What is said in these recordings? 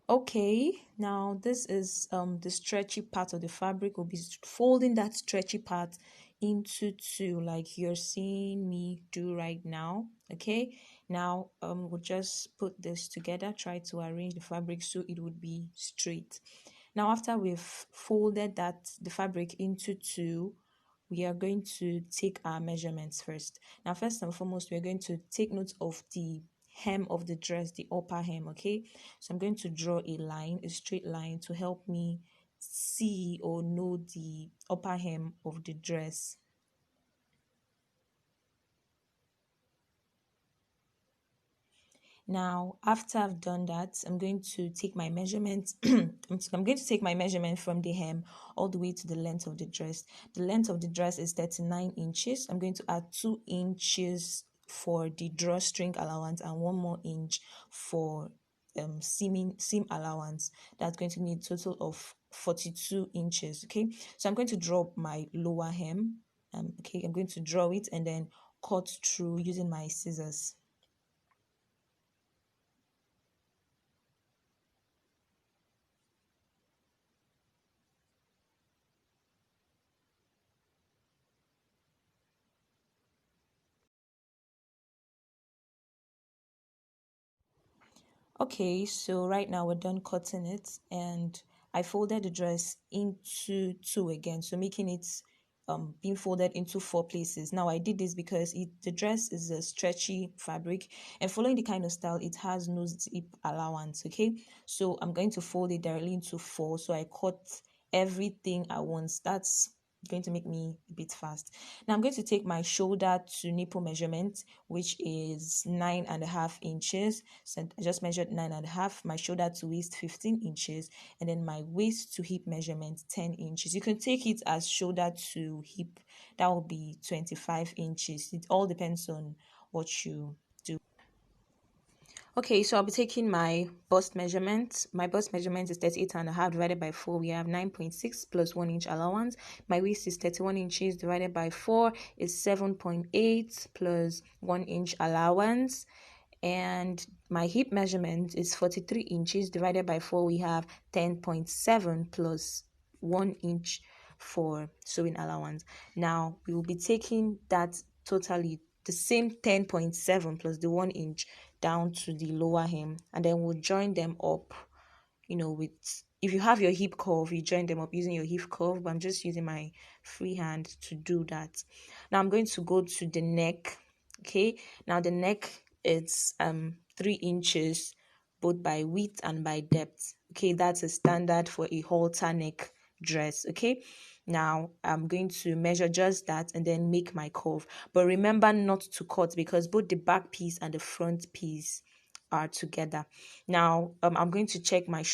Okay, now this is the stretchy part of the fabric. We'll be folding that stretchy part into two, like you're seeing me do right now. Okay, now we'll just put this together, try to arrange the fabric so it would be straight. Now after we've folded that the fabric into two, we are going to take our measurements first. Now, first and foremost, we're going to take note of the hem of the dress, the upper hem, okay? So I'm going to draw a line, a straight line to help me see or know the upper hem of the dress. Now, after I've done that, I'm going to take my measurement. I'm going to take my measurement from the hem all the way to the length of the dress. The length of the dress is 39 inches. I'm going to add 2 inches for the drawstring allowance and 1 more inch for seam allowance. That's going to need a total of 42 inches. Okay, so I'm going to draw my lower hem. Okay, I'm going to draw it and then cut through using my scissors. Okay, so right now we're done cutting it, and I folded the dress into two again, so making it being folded into 4 places. Now I did this because the dress is a stretchy fabric, and following the kind of style, it has no zip allowance. Okay, so I'm going to fold it directly into four, so I cut everything at once. That's going to make me a bit fast. Now I'm going to take my shoulder to nipple measurement, which is 9.5 inches. So I just measured 9.5. My shoulder to waist 15 inches, and then my waist to hip measurement 10 inches. You can take it as shoulder to hip. That will be 25 inches. It all depends on what you do. Okay, so I'll be taking my bust measurement. My bust measurement is 38.5 divided by 4. We have 9.6 plus 1 inch allowance. My waist is 31 inches divided by 4 is 7.8 plus 1 inch allowance. And my hip measurement is 43 inches divided by 4. We have 10.7 plus 1 inch for sewing allowance. Now we will be taking that totally the same 10.7 plus the 1 inch down to the lower hem, and then we'll join them up, with, if you have your hip curve, you join them up using your hip curve, but I'm just using my free hand to do that. Now I'm going to go to the neck. Okay, now the neck is 3 inches both by width and by depth. Okay, that's a standard for a halter neck dress. Okay, now I'm going to measure just that and then make my curve, but remember not to cut because both the back piece and the front piece are together. Now I'm going to check my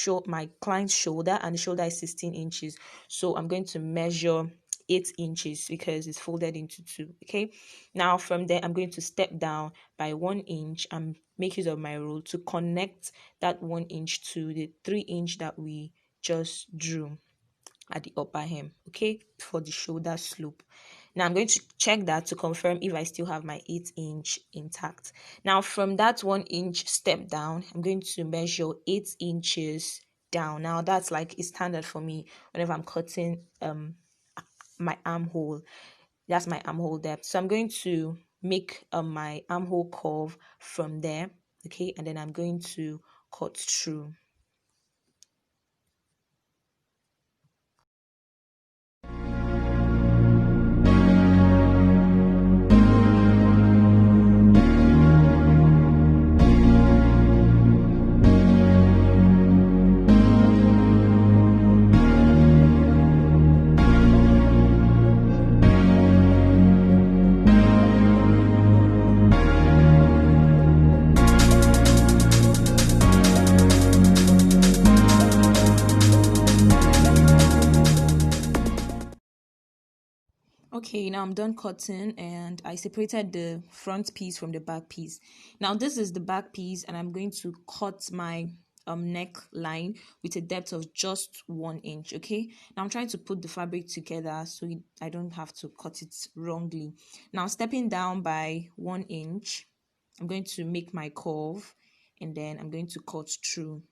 client's shoulder, and the shoulder is 16 inches, so I'm going to measure 8 inches because it's folded into two. Okay, now from there I'm going to step down by 1 inch and make use of my rule to connect that 1 inch to the 3 inch that we just drew at the upper hem, okay, for the shoulder slope. Now I'm going to check that to confirm if I still have my 8 inch intact. Now from that 1 inch step down, I'm going to measure 8 inches down. Now that's like a standard for me whenever I'm cutting my armhole. That's my armhole depth. So I'm going to make my armhole curve from there, okay, and then I'm going to cut through. Okay, now I'm done cutting and I separated the front piece from the back piece. Now this is the back piece and I'm going to cut my neckline with a depth of just 1 inch. Okay, now I'm trying to put the fabric together so I don't have to cut it wrongly. Now stepping down by 1 inch, I'm going to make my curve and then I'm going to cut through.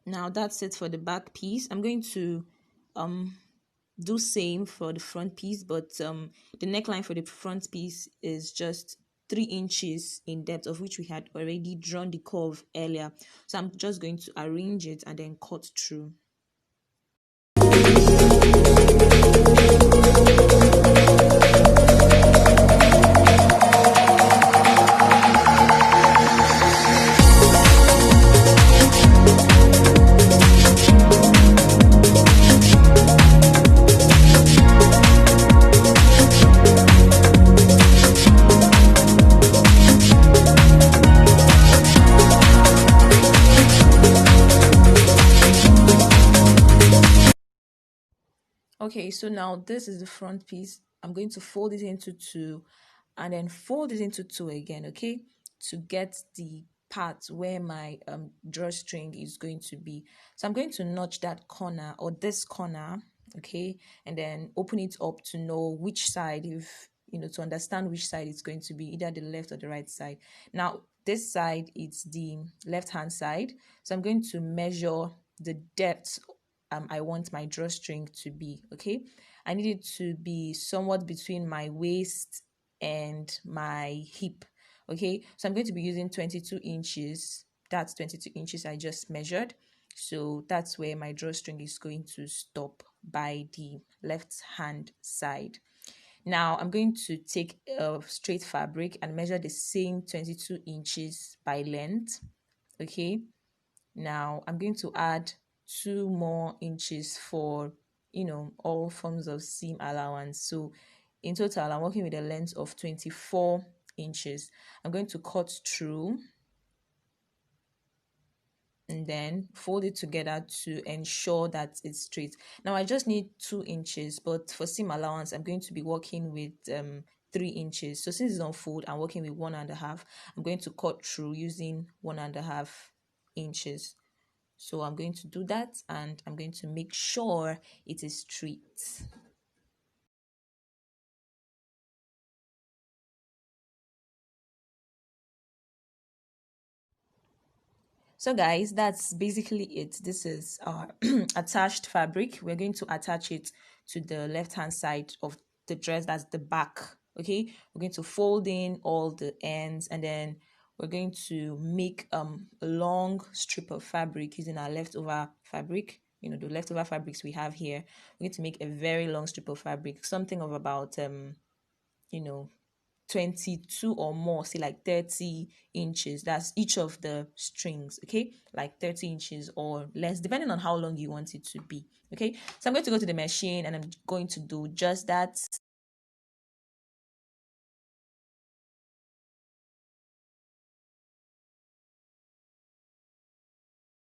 Now that's it for the back piece. I'm going to um do same for the front piece, but the neckline for the front piece is just 3 inches in depth, of which we had already drawn the curve earlier. So I'm just going to arrange it and then cut through. Okay, so now this is the front piece. I'm going to fold it into two and then fold it into two again, okay, to get the part where my drawstring is going to be. So I'm going to notch that corner or this corner, okay, and then open it up to know which side, if you know, to understand which side it's going to be, either the left or the right side. Now this side is the left hand side, so I'm going to measure the depth I want my drawstring to be, okay. I need it to be somewhat between my waist and my hip, okay. So I'm going to be using 22 inches. That's 22 inches I just measured. So that's where my drawstring is going to stop, by the left hand side. Now I'm going to take a straight fabric and measure the same 22 inches by length, okay. Now I'm going to add 2 more inches for, you know, all forms of seam allowance. So in total, I'm working with a length of 24 inches. I'm going to cut through and then fold it together to ensure that it's straight. Now I just need 2 inches, but for seam allowance, I'm going to be working with 3 inches. So since it's on fold, I'm working with 1.5. I'm going to cut through using 1.5 inches. So I'm going to do that and I'm going to make sure it is straight. So guys, that's basically it. This is our attached fabric. We're going to attach it to the left hand side of the dress. That's the back. Okay, we're going to fold in all the ends and then we're going to make a long strip of fabric using our leftover fabric. You know, the leftover fabrics we have here. We're going to make a very long strip of fabric, something of about you know, 22 or more, say like 30 inches. That's each of the strings, okay? Like 30 inches or less, depending on how long you want it to be, okay? So I'm going to go to the machine and I'm going to do just that.